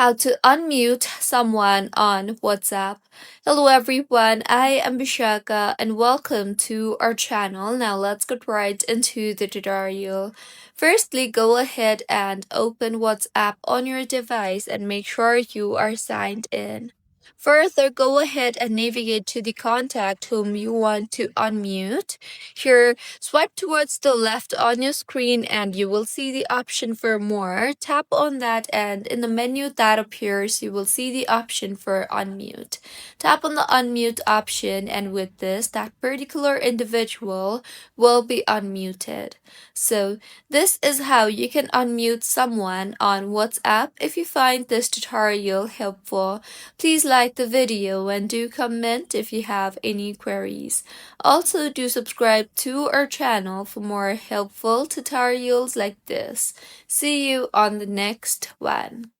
how to unmute someone on WhatsApp. Hello everyone, I am Bishaka and welcome to our channel. Now let's get right into the tutorial. Firstly, go ahead and open WhatsApp on your device and make sure you are signed in. Further, go ahead and navigate to the contact whom you want to unmute. Here, swipe towards the left on your screen and you will see the option for more. Tap on that and in the menu that appears, you will see the option for unmute. Tap on the unmute option and with this, that particular individual will be unmuted. So this is how you can unmute someone on WhatsApp. If you find this tutorial helpful, please like the video and do comment if you have any queries. Also, do subscribe to our channel for more helpful tutorials like this. See you on the next one.